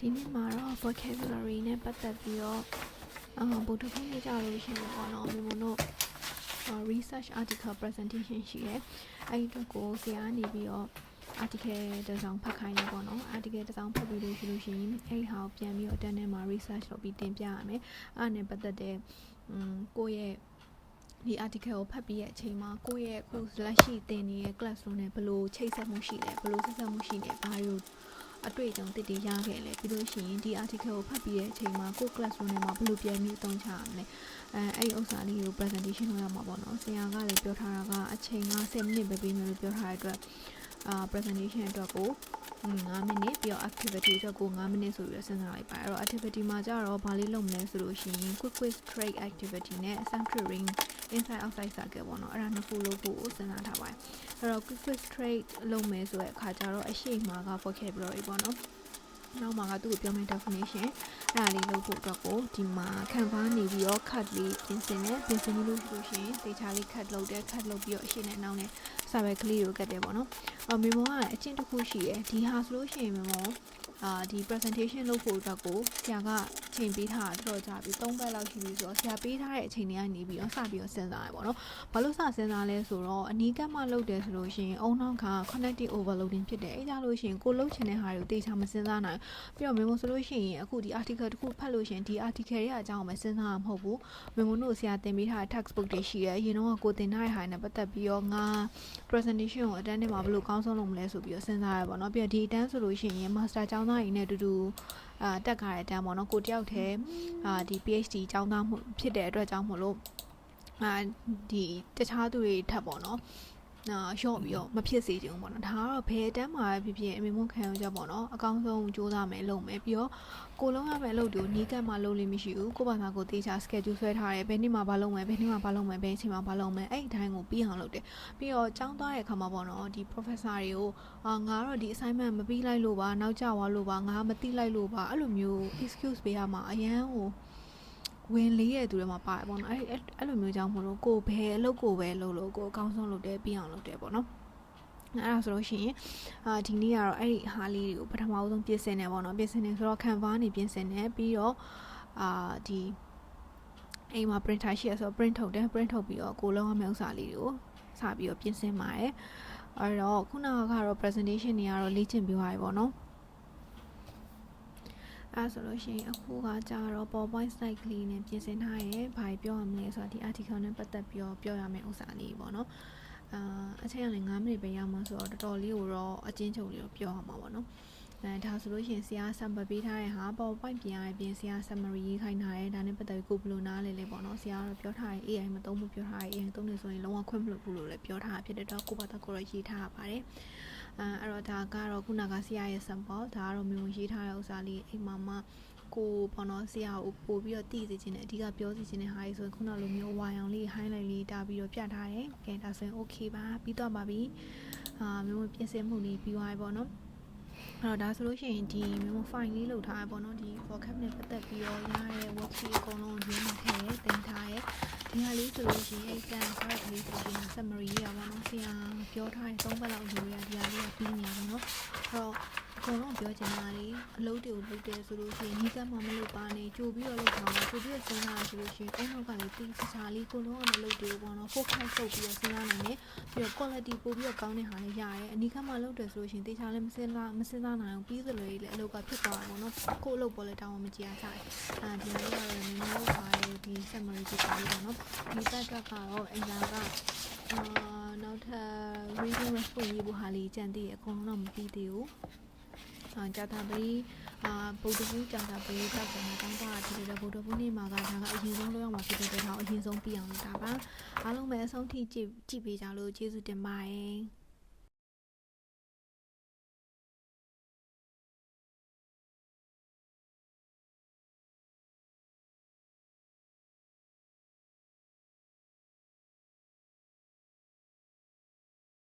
ဒီနေ့မှာတော့ vocabulary နဲ့ပတ်သက်ပြီးတော့ဗုဒ္ဓဘုရားကြလို့ရှိရင်ပေါ့နော်ဒီမတို့ research article presentation ရှိတယ်အဲ့ဒီတော့ကိုဆရာနေပြီးတော့ article တစ်စောင်ဖတ်ခိုင်းနေပေါ့နော် article တစ်စောင်ဖတ်ပြီးလို့ရှိရင်အဲ့ဟာကိုပြန်ပြီးတော့အတန်းထဲမှာ research လုပ်ပြီးတင်ပြရမယ်အဲ့နဲ့ပတ်သက်တဲ့ကိုယ့်ရဲ့ဒီ article ကိုဖတ်ပြီးရဲ့အချိန်မှာကိုယ့်ရဲ့ခုလက်ရှိသင်နေတဲ့ classroom နဲ့ဘယ်လိုချိတ်ဆက်မှုရှိလဲဘယ်လိုဆက်ဆက်မှုရှိလဲဘာလို့အတွေ့အကြုံတည်တည်ရခဲ့လဲပြီးလို့ရှိရင်ဒီ article ကိုဖတ်ပြီးတဲ့အချိန်မှာကို classroom ထဲမှာဘယ်လိုပြန်ပြီးအသုံးချရမလဲအဲ့ဒီဥစ္စာလေးကို presentation လုပ်ရမှာပေါ့နော်ဆရာကလည်းပြောထားတာကအချိန်က10မိနစ်ပဲပေးမယ်လို့ပြောထားတဲ့အတွက်presentation အတွက်ကို9မိနစ်ပြီးတော့ activity အတွက်ကို9မိနစ်ဆိုပြီးတော့စဉ်းစားလိုက်ပါအဲ့တော့ activity မှာကျတော့ဘာလေးလုပ်မလဲဆိုလို့ရှိရင် quick quiz trade activity နဲ့ century ring inside outside circle ပေါ့နော်အဲ့ဒါနှစ်ခုလုပ်ဖို့စဉ်းစားထားပါတယ်အဲ့တော့ quick quiz trade လုပ်မယ်ဆိုတဲ့အခါကျတော့အရှိမှာက vocabulary ပေါ့နော်နောက်မှာကသူ့ကိုပြောမယ့် definition အဲ့ဒါလေးလုပ်ဖို့အတွက်ကိုဒီမှာခံဖားနေပြီးတော့ cut လေးပြင်ဆင်တယ်ပြင်ဆင်လို့ရှိရင်ဒေတာလေး cut လုပ်တယ် cut လုပ်ပြီးတော့အရှိနဲ့နောက်နဲ့စာပဲကလေးကိုကတ်တယ်ပေါ့နော်မေမောကအချင်းတစ်ခုရှိတယ်ဒီဟာဆိုလို့ရှိရင်မေမောဒီ presentation လုပ်ဖို့အတွက်ကိုဆရာကချိန်ပေးထားတာတော်တော်ကြာပြီ3ပတ်လောက်ရှိပြီဆိုတော့ဆရာပေးထားတဲ့အချိန်တွေကနေပြီးတော့စပြီးတော့စဉ်းစားရပေါ့နော်ဘာလို့စစဉ်းစားလဲဆိုတော့အနီးကပ်မှလုပ်တယ်ဆိုလို့ရှိရင်အုံနောက်က cognitive overloading ဖြစ်တယ်အဲကြလို့ရှိရင်ကိုလုပ်ချင်တဲ့ဟာတွေကိုတေချာမစဉ်းစားနိုင်ပြီးတော့မေမိုဆိုလို့ရှိရင်အခုဒီ article တစ်ခုဖတ်လို့ရှိရင်ဒီ article ရဲ့အကြောင်းကိုမစဉ်းစားရမဟုတ်ဘူးမေမိုတို့ဆရာသင်ပေးထားတဲ့ textbook တွေရှိတယ်အရင်တော့ကိုသင်ထားတဲ့ဟာနဲ့ပတ်သက်ပြီးတော့ငါ presentation ကိုအတန်းထဲမှာဘယ်လိုကောင်းဆုံးလုပ်မလဲဆိုပြီးတော့စဉ်းစားရပါတော့ပြီးတော့ဒီအတန်းဆိုလို့ရှိရင် master ကျောင်းသားတွေနဲ့အတူတူတက်ခါတဲ့အတန်းပေါ့နော်ကိုတယောက်တည်းဒီ PhD ကျောင်းသားမှုဖြစ်တဲ့အတွက်ကြောင့်မို့လို့ဒီတခြားသူတွေထပ်ပေါ့နော်ရော့ပြီးတော့မဖြစ်စေချင်ဘူးပေါ့နော်ဒါကတော့ဘယ်အတန်းမှာဖြစ်ဖြစ်အမေမခံရကြပေါ့နော်အကောင်းဆုံးကြိုးစားမယ်လုပ်မယ်ပြီးတော့ကိုလုံးရမယ့်အလုပ်တွေကိုနီးကပ်မှလုပ်လို့မရှိဘူးကိုဘာသာကိုတေချာ schedule ဆွဲထားတယ်ဘယ်နေ့မှဘာလုပ်မယ်ဘယ်နေ့မှဘာလုပ်မယ်ဘယ်အချိန်မှဘာလုပ်မယ်အဲ့ဒီတိုင်းကိုပြီးအောင်လုပ်တယ်ပြီးတော့ကျောင်းသားရဲ့အခါမှာပေါ့နော်ဒီ professor တွေကိုငါတော့ဒီ assignment မပြီးလိုက်လို့ပါနောက်ကျသွားလို့ပါငါမသိလိုက်လို့ပါအဲ့လိုမျိုး excuse ပေးရမှာအရန်ဟိုဝင်လေးရဲ့သူတွေမှာပါတယ်ပေါ့နော်အဲ့လိုမျိုးကြောင့်မလို့ကိုဘယ်အလုပ်ကိုပဲလုပ်လို့ကိုအကောင်းဆုံးလုပ်တယ်ပြီးအောင်လုပ်တယ်ပေါ့နော်အဲ့ဒါဆိုလို့ရှိရင်ဒီနေ့ကတော့အဲ့ဒီဟာလေးတွေကိုပထမဆုံးပြင်ဆင်တယ်ပေါ့နော်ပြင်ဆင်တယ်ဆိုတော့ Canva နေပြင်ဆင်တယ်ပြီးတော့ဒီအိမ်မှာ printer ရှိရဆိုတော့ print ထုတ်တယ် print ထုတ်ပြီးတော့ကိုလုံးရမယ့်ဥစ္စာလေးတွေကိုစပြီးတော့ပြင်ဆင်ပါတယ်အဲ့တော့ခုနကတော့ presentation တွေကတော့လေ့ကျင့်ပြီးသွားပြီပေါ့နော်အဲ့ဆိုလို့ရှိရင်အခုကကြာတော့ PowerPoint slide ကလေးနဲ့ပြင်ဆင်ထားရဲဘာပြောရမလဲဆိုတော့ဒီ article နဲ့ပတ်သက်ပြီးတော့ပြောရမယ့်ဥစ္စာလေးပေါ့နော်အချိန်ကလည်း9မိနစ်ပဲရမှာဆိုတော့တော်တော်လေးကိုတော့အချင်းချုပ်လေးတော့ပြောရမှာပေါ့နော်ဒါဆိုလို့ရှိရင်ဆရာ sample ပေးထားတဲ့ဟာ PowerPoint ပြင်ရပြင်ဆရာ summary ရေးခိုင်းထားတယ်ဒါနဲ့ပတ်သက်ပြီးကိုဘယ်လိုနားလဲပေါ့နော်ဆရာကတော့ပြောထားတယ် AI မသုံးဘူးပြောထားတယ် AI သုံးနေဆိုရင်လုံးဝခွင့်မလွှတ်ဘူးလို့လည်းပြောထားတာဖြစ်တဲ့တော့ကိုဘာသာကိုတော့ရေးထားရပါတယ်အဲ့တော့ဒါကတော့ခုနကဆရာရဲ့ sample ဒါကတော့မျိုးရေးထားတဲ့ဥစ္စာလေးအိမ်မှာမှကိုပေါ့နော်ဆရာကိုပို့ပြီးတော့တည်စေခြင်းနဲ့အဓိကပြောစီခြင်းနဲ့ဟာဆိုရင်ခုနလိုမျိုးဝါရောင်လေး highlight လေးတာပြီးတော့ပြထားတယ်။ကဲဒါဆိုရင် okay ပါပြီးတော့ပါပြီ။မျိုးပြင်ဆင်မှုလေးပြီးသွားပြီပေါ့နော်။အဲ့တော့ဒါဆိုလို့ရှိရင်ဒီမျိုး file လေးလုပ်ထားရပေါ့နော်ဒီ vocab နဲ့ပတ်သက်ပြီးတော့ရတဲ့ worksheet အကုန်လုံးရေးမှထည့်တင်ထားရဲ။ဒီဟာလေးဆိုလို့ရှိရင်အဲ့ကန်ဖတ်ကလေးဆိုရင် summary ရပါတော့ဆရာပြောထားတဲ့3ပတ်လောက်ယူရဒီဟာလေးကပြီးနေပါတော့။အဲ့တော့အကုန်လုံးပြောချင်တာလေအလုပ်တွေကိုလုပ်တယ်ဆိုလို့ရှိရင်ဒီကမှမလုပ်ပါနဲ့ကြိုပြီးတော့လုပ်ထားမှာကြိုပြီးတော့စဉ်းစားရဆိုလို့ရှိရင်အုံနောက်ကလည်းတိကျလေးကိုလုံးအောင်လုပ်တယ်ပေါ့နော် focus လုပ်ပြီးတော့စဉ်းစားနိုင်တယ်ပြီးတော့ quality ပို့ပြီးတော့ကောင်းတဲ့ဟာလည်းရတယ်အနီးကမှလုပ်တယ်ဆိုလို့ရှိရင်တေချာလည်းမစဉ်းစားနိုင်အောင်ပြီးသလိုလေးလည်းအလုပ်ကဖြစ်သွားတာပေါ့နော်ကိုအလုပ်ပေါ်လည်းတောင်းမကြည့်ရကြတယ်ဒီလိုကတော့နည်းနည်းလုပ်ပါတယ်ဒီ summary ဒီပါလေးပေါ့နော်ဒီတက်ကတော့အင်္ဂါကနောက်ထပ် reading response ရေးဖို့ဟာလေးကြံသေးတယ်အကုန်လုံးတော့မပြီးသေးဘူးကြာတာပရီဗုဒ္ဓဘုကြာတာပရီတောက်တယ်မှာတောင်းတာဖြစ်တဲ့ဗုဒ္ဓဘုနေ့မှာကဒါကအရင်ဆုံးလုပ်ရမှာဖြစ်တဲ့အတွက်အရင်ဆုံးပြီးအောင်လုပ်တာပါအားလုံးပဲအဆုံးထိကြည့်ပေးကြလို့ကျေးဇူးတင်ပါတယ်